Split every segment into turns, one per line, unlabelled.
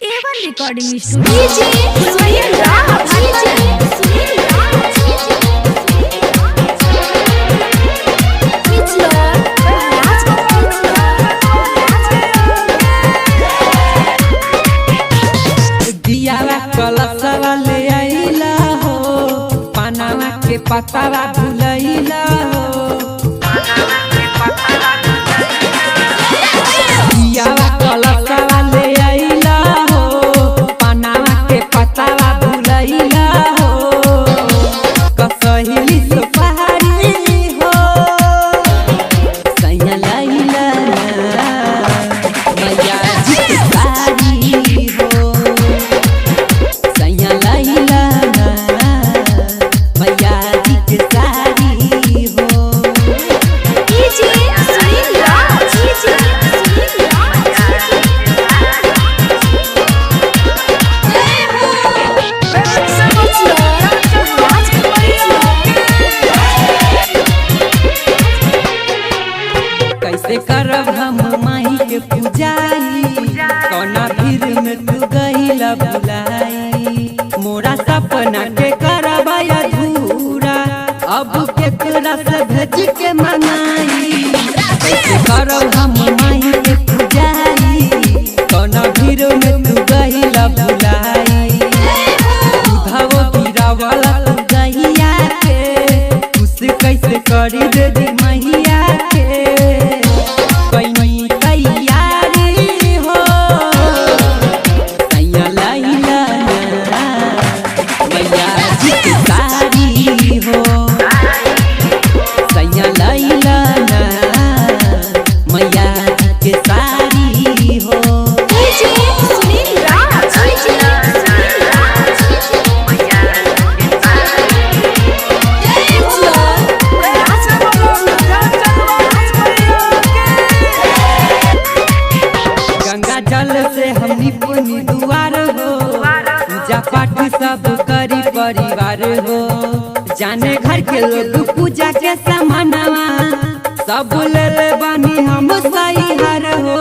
A1 recording studio Sunil राज
कलशवा ले आइला हो पनावा के पतावा भुलैला हो दियावा कलशवा ले आइला हो पनावा के पतावा भुलैला हो कसहिली से पहाड़ी हो सैया लैला मैया जी के साड़ी हो कैसे करब हम माही के पूजाई कौना भीड़ में तू गईला भुलाई मोरा सपना के करब अधूरा अब केकरा से भेज के मनाई कैसे करब हम माही के पूजाई कौना भीड़ में तू गईला भुलाई दूधवो पीरावला तू गहिया के खुश कैसे करी दे दी मैया के जल से हमनी पुनी दुआर हो पूजा पाठ सब करी परिवार हो जाने घर के लोग पूजा के सामानवा सब ले ले बानी हम सही हार हो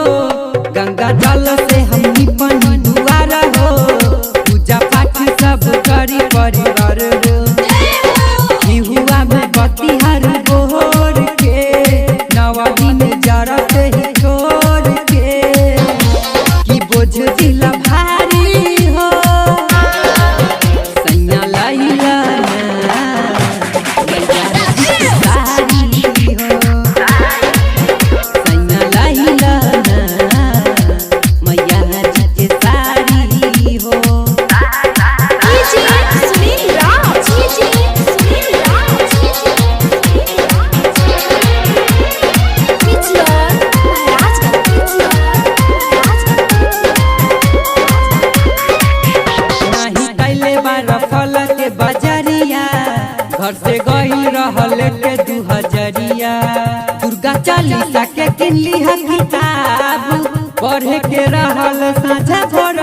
गंगा जल से हमनी पुनी दुआर हो पूजा पाठ सब करी परिवार हो हुआ में बतिहार बोर के नवा दिन जरत ही छोड़ के दिला भारी हो सैया लैला मैया जी के साड़ी हो सैया लैला मैया जी के साड़ी हो
सुनील राज
फल के बजरिया घर से गई रहल के 2000 दुर्गा चालीसा के किनली है किताब पढ़े के रहल साझा भोर